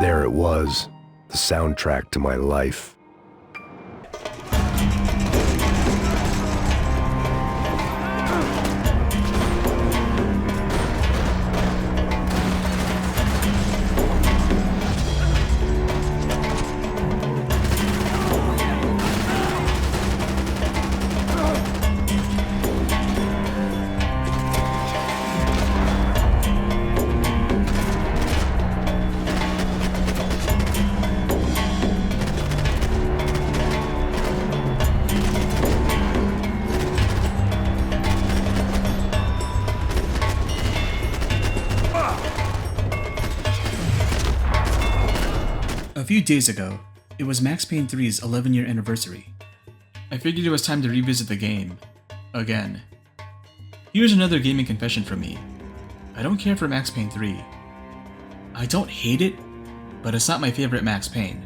There it was, the soundtrack to my life. A few days ago, it was Max Payne 3's 11-year anniversary. I figured it was time to revisit the game. Again. Here's another gaming confession from me. I don't care for Max Payne 3. I don't hate it, but it's not my favorite Max Payne.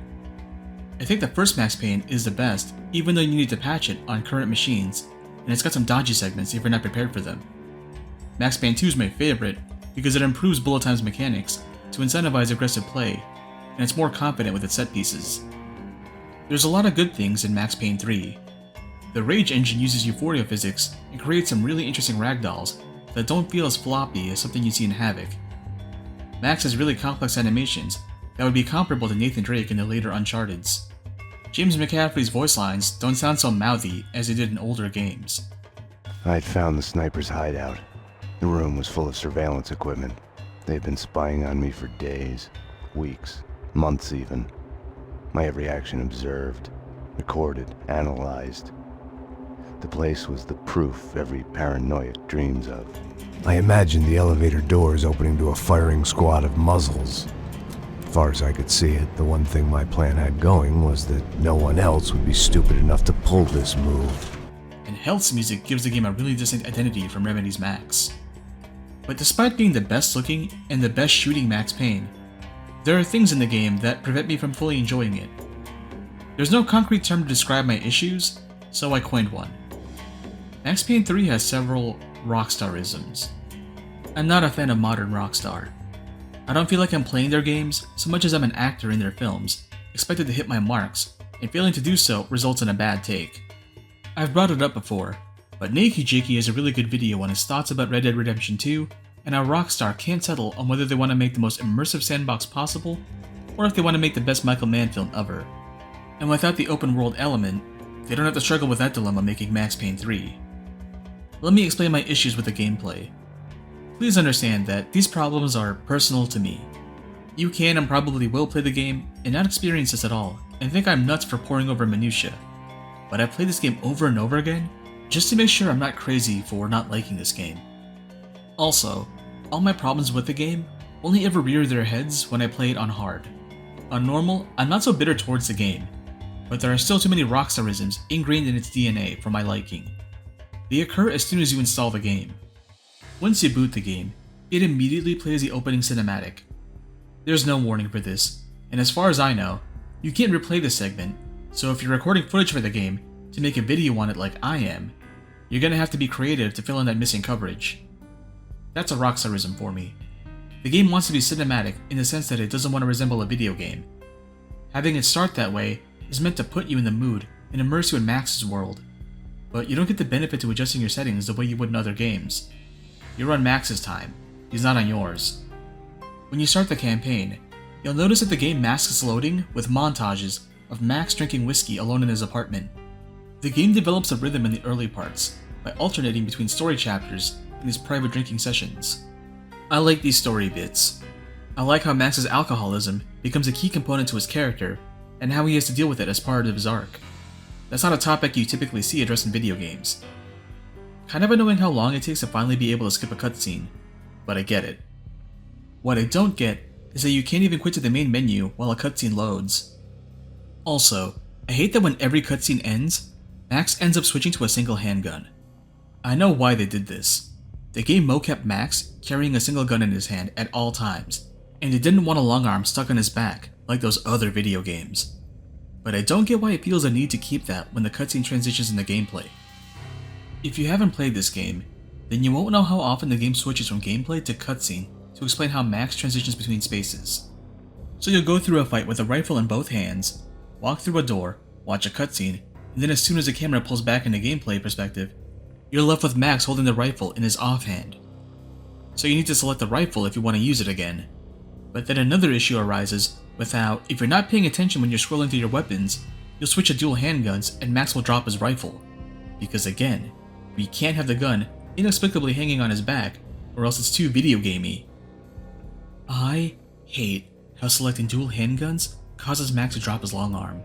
I think the first Max Payne is the best, even though you need to patch it on current machines, and it's got some dodgy segments if you're not prepared for them. Max Payne 2 is my favorite because it improves bullet time's mechanics to incentivize aggressive play, and it's more confident with its set pieces. There's a lot of good things in Max Payne 3. The Rage engine uses euphoria physics and creates some really interesting ragdolls that don't feel as floppy as something you see in Havoc. Max has really complex animations that would be comparable to Nathan Drake in the later Uncharted's. James McCaffrey's voice lines don't sound so mouthy as they did in older games. I'd found the sniper's hideout. The room was full of surveillance equipment. They'd been spying on me for days, weeks, months even. My every action observed, recorded, analyzed. The place was the proof every paranoiac dreams of. I imagined the elevator doors opening to a firing squad of muzzles. As far as I could see it, the one thing my plan had going was that no one else would be stupid enough to pull this move. And Health's music gives the game a really distinct identity from Remedy's Max. But despite being the best looking and the best shooting Max Payne, there are things in the game that prevent me from fully enjoying it. There's no concrete term to describe my issues, so I coined one. Max Payne 3 has several Rockstar-isms. I'm not a fan of modern Rockstar. I don't feel like I'm playing their games so much as I'm an actor in their films, expected to hit my marks, and failing to do so results in a bad take. I've brought it up before, but Nakey Jakey has a really good video on his thoughts about Red Dead Redemption 2 and how Rockstar can't settle on whether they want to make the most immersive sandbox possible, or if they want to make the best Michael Mann film ever. And without the open world element, they don't have to struggle with that dilemma making Max Payne 3. Let me explain my issues with the gameplay. Please understand that these problems are personal to me. You can and probably will play the game and not experience this at all, and think I'm nuts for poring over minutia. But I've played this game over and over again, just to make sure I'm not crazy for not liking this game. Also, all my problems with the game only ever rear their heads when I play it on hard. On normal, I'm not so bitter towards the game, but there are still too many Rockstarisms ingrained in its DNA for my liking. They occur as soon as you install the game. Once you boot the game, it immediately plays the opening cinematic. There's no warning for this, and as far as I know, you can't replay this segment, so if you're recording footage for the game to make a video on it like I am, you're gonna have to be creative to fill in that missing coverage. That's a Rockstarism for me. The game wants to be cinematic in the sense that it doesn't want to resemble a video game. Having it start that way is meant to put you in the mood and immerse you in Max's world, but you don't get the benefit to adjusting your settings the way you would in other games. You're on Max's time, he's not on yours. When you start the campaign, you'll notice that the game masks loading with montages of Max drinking whiskey alone in his apartment. The game develops a rhythm in the early parts by alternating between story chapters and his private drinking sessions. I like these story bits. I like how Max's alcoholism becomes a key component to his character, and how he has to deal with it as part of his arc. That's not a topic you typically see addressed in video games. Kind of annoying how long it takes to finally be able to skip a cutscene, but I get it. What I don't get is that you can't even quit to the main menu while a cutscene loads. Also, I hate that when every cutscene ends, Max ends up switching to a single handgun. I know why they did this. The game mocapped Max carrying a single gun in his hand at all times, and it didn't want a long arm stuck on his back like those other video games. But I don't get why it feels a need to keep that when the cutscene transitions in the gameplay. If you haven't played this game, then you won't know how often the game switches from gameplay to cutscene to explain how Max transitions between spaces. So you'll go through a fight with a rifle in both hands, walk through a door, watch a cutscene, and then as soon as the camera pulls back into gameplay perspective, you're left with Max holding the rifle in his offhand. So you need to select the rifle if you want to use it again. But then another issue arises with how, if you're not paying attention when you're scrolling through your weapons, you'll switch to dual handguns and Max will drop his rifle. Because again, we can't have the gun inexplicably hanging on his back, or else it's too video gamey. I hate how selecting dual handguns causes Max to drop his long arm.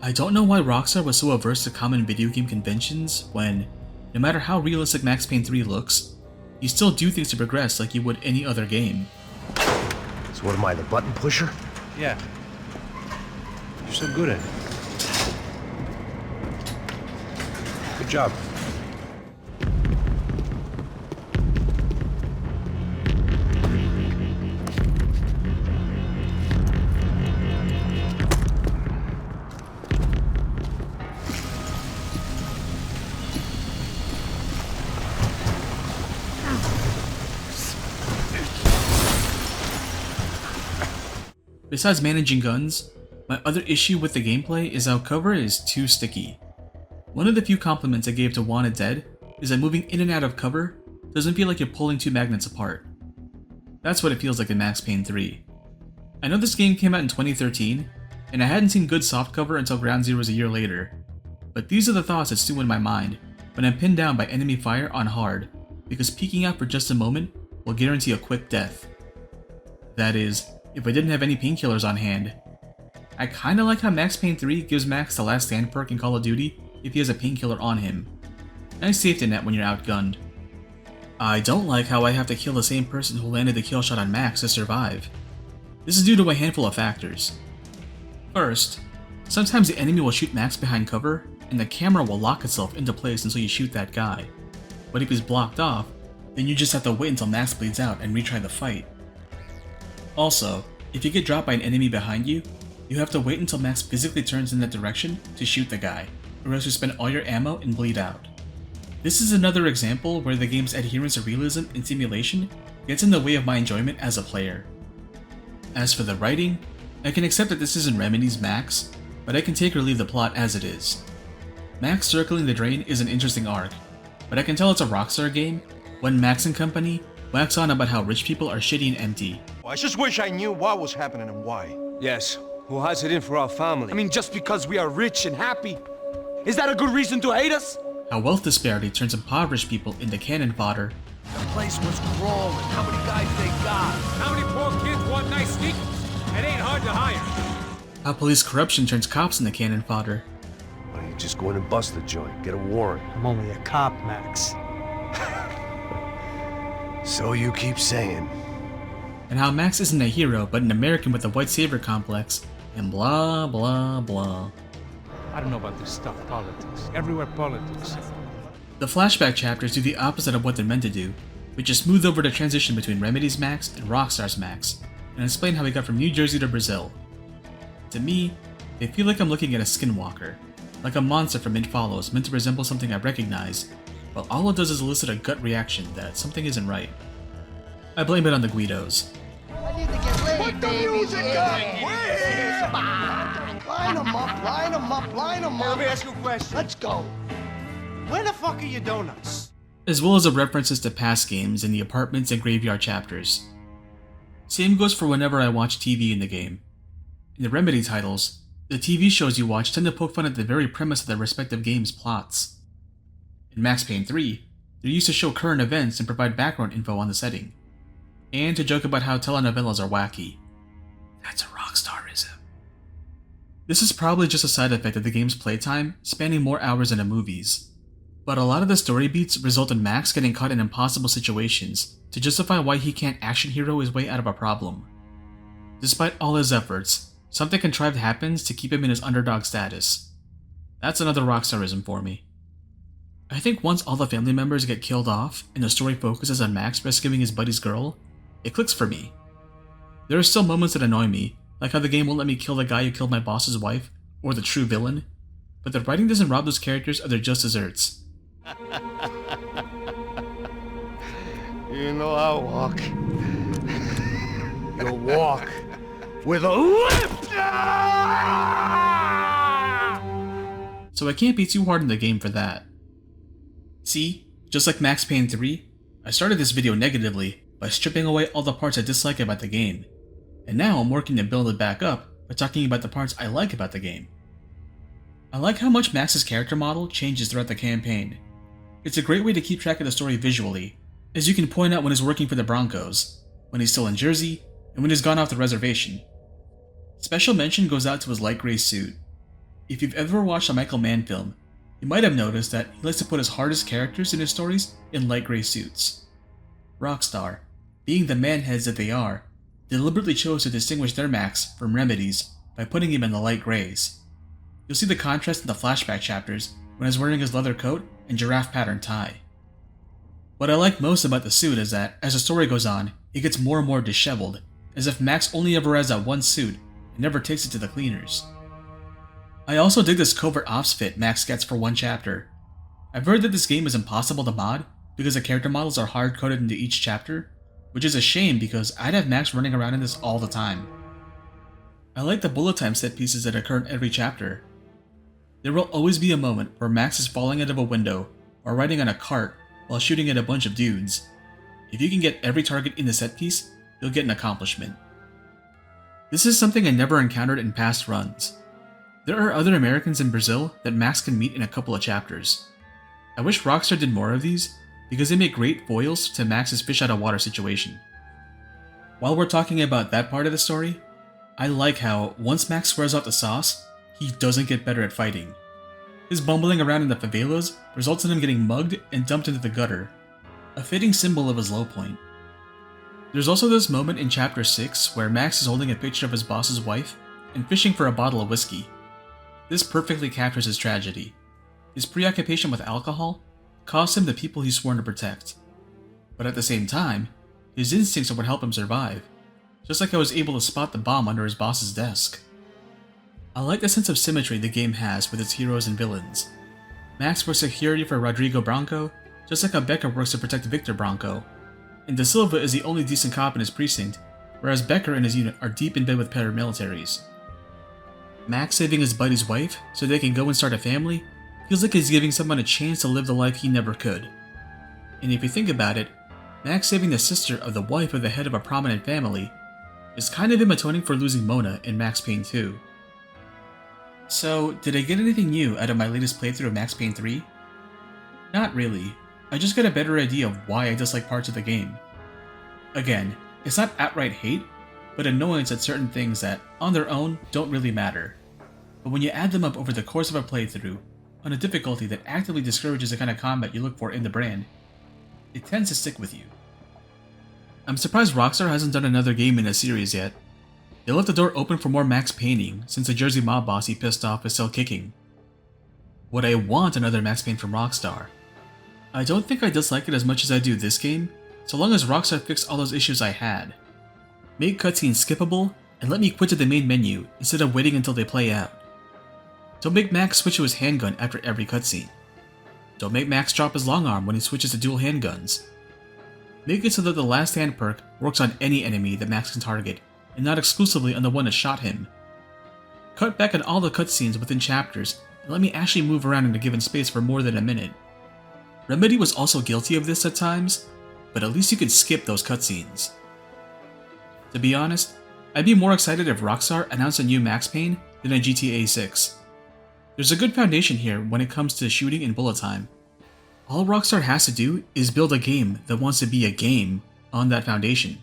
I don't know why Rockstar was so averse to common video game conventions when, no matter how realistic Max Payne 3 looks, you still do things to progress like you would any other game. So what am I, the button pusher? Yeah. You're so good at it. Good job. Besides managing guns, my other issue with the gameplay is how cover is too sticky. One of the few compliments I gave to Wanted Dead is that moving in and out of cover doesn't feel like you're pulling two magnets apart. That's what it feels like in Max Payne 3. I know this game came out in 2013, and I hadn't seen good soft cover until Ground Zeroes a year later, but these are the thoughts that stew in my mind when I'm pinned down by enemy fire on hard, because peeking out for just a moment will guarantee a quick death. That is, if I didn't have any painkillers on hand. I kinda like how Max Payne 3 gives Max the last stand perk in Call of Duty if he has a painkiller on him. Nice safety net when you're outgunned. I don't like how I have to kill the same person who landed the kill shot on Max to survive. This is due to a handful of factors. First, sometimes the enemy will shoot Max behind cover, and the camera will lock itself into place until you shoot that guy. But if he's blocked off, then you just have to wait until Max bleeds out and retry the fight. Also, if you get dropped by an enemy behind you, you have to wait until Max physically turns in that direction to shoot the guy, or else you spend all your ammo and bleed out. This is another example where the game's adherence to realism and simulation gets in the way of my enjoyment as a player. As for the writing, I can accept that this isn't Remedy's Max, but I can take or leave the plot as it is. Max circling the drain is an interesting arc, but I can tell it's a Rockstar game when Max and company wax on about how rich people are shitty and empty. I just wish I knew what was happening and why. Yes, who has it in for our family? I mean, just because we are rich and happy, is that a good reason to hate us? How wealth disparity turns impoverished people into cannon fodder. The place was crawling. How many guys they got? How many poor kids want nice sneakers? It ain't hard to hire. How police corruption turns cops into cannon fodder. Why don't you just go in and bust the joint, get a warrant? I'm only a cop, Max. So you keep saying. And how Max isn't a hero but an American with a white savior complex, and blah blah blah. I don't know about this stuff, politics. Everywhere politics. The flashback chapters do the opposite of what they're meant to do, which is smooth over the transition between Remedy's Max and Rockstar's Max, and explain how he got from New Jersey to Brazil. To me, they feel like I'm looking at a skinwalker, like a monster from It Follows meant to resemble something I recognize, but all it does is elicit a gut reaction that something isn't right. I blame it on the Guidos. I need to get laid, baby. Come on. Line them up, line them up, line them up. Let me ask you a question. Let's go. Where the fuck are your donuts? As well as the references to past games in the apartments and graveyard chapters. Same goes for whenever I watch TV in the game. In the Remedy titles, the TV shows you watch tend to poke fun at the very premise of their respective games' plots. In Max Payne 3, they're used to show current events and provide background info on the setting, and to joke about how telenovelas are wacky. That's a Rockstarism. This is probably just a side effect of the game's playtime spanning more hours than the movies, but a lot of the story beats result in Max getting caught in impossible situations to justify why he can't action hero his way out of a problem. Despite all his efforts, something contrived happens to keep him in his underdog status. That's another Rockstarism for me. I think once all the family members get killed off and the story focuses on Max rescuing his buddy's girl, it clicks for me. There are still moments that annoy me, like how the game won't let me kill the guy who killed my boss's wife, or the true villain, but the writing doesn't rob those characters of their just desserts. You know I'll walk. You'll walk. with a lift! So I can't be too hard on the game for that. See, just like Max Payne 3, I started this video negatively by stripping away all the parts I dislike about the game, and now I'm working to build it back up by talking about the parts I like about the game. I like how much Max's character model changes throughout the campaign. It's a great way to keep track of the story visually, as you can point out when he's working for the Broncos, when he's still in Jersey, and when he's gone off the reservation. Special mention goes out to his light gray suit. If you've ever watched a Michael Mann film, you might have noticed that he likes to put his hardest characters in his stories in light gray suits. Rockstar, being the manheads that they are, deliberately chose to distinguish their Max from Remedy's by putting him in the light grays. You'll see the contrast in the flashback chapters when he's wearing his leather coat and giraffe pattern tie. What I like most about the suit is that, as the story goes on, it gets more and more disheveled, as if Max only ever has that one suit and never takes it to the cleaners. I also dig this covert ops fit Max gets for one chapter. I've heard that this game is impossible to mod because the character models are hard-coded into each chapter, which is a shame because I'd have Max running around in this all the time. I like the bullet time set pieces that occur in every chapter. There will always be a moment where Max is falling out of a window or riding on a cart while shooting at a bunch of dudes. If you can get every target in the set piece, you'll get an accomplishment. This is something I never encountered in past runs. There are other Americans in Brazil that Max can meet in a couple of chapters. I wish Rockstar did more of these, because they make great foils to Max's fish out of water situation. While we're talking about that part of the story, I like how, once Max swears out the sauce, he doesn't get better at fighting. His bumbling around in the favelas results in him getting mugged and dumped into the gutter, a fitting symbol of his low point. There's also this moment in Chapter 6 where Max is holding a picture of his boss's wife and fishing for a bottle of whiskey. This perfectly captures his tragedy. His preoccupation with alcohol cost him the people he's sworn to protect. But at the same time, his instincts are what help him survive, just like I was able to spot the bomb under his boss's desk. I like the sense of symmetry the game has with its heroes and villains. Max works security for Rodrigo Branco, just like how Becker works to protect Victor Branco, and De Silva is the only decent cop in his precinct, whereas Becker and his unit are deep in bed with paramilitaries. Max saving his buddy's wife so they can go and start a family feels like he's giving someone a chance to live the life he never could. And if you think about it, Max saving the sister of the wife of the head of a prominent family is kind of him atoning for losing Mona in Max Payne 2. So, did I get anything new out of my latest playthrough of Max Payne 3? Not really. I just got a better idea of why I dislike parts of the game. Again, it's not outright hate, but annoyance at certain things that, on their own, don't really matter. But when you add them up over the course of a playthrough, on a difficulty that actively discourages the kind of combat you look for in the brand, it tends to stick with you. I'm surprised Rockstar hasn't done another game in the series yet. They left the door open for more Max Payning, since the Jersey mob boss he pissed off is still kicking. Would I want another Max Payne from Rockstar? I don't think I dislike it as much as I do this game, so long as Rockstar fixed all those issues I had. Make cutscenes skippable, and let me quit to the main menu instead of waiting until they play out. Don't make Max switch to his handgun after every cutscene. Don't make Max drop his long arm when he switches to dual handguns. Make it so that the last hand perk works on any enemy that Max can target, and not exclusively on the one that shot him. Cut back on all the cutscenes within chapters, and let me actually move around in a given space for more than a minute. Remedy was also guilty of this at times, but at least you could skip those cutscenes. To be honest, I'd be more excited if Rockstar announced a new Max Payne than a GTA 6. There's a good foundation here when it comes to shooting and bullet time. All Rockstar has to do is build a game that wants to be a game on that foundation.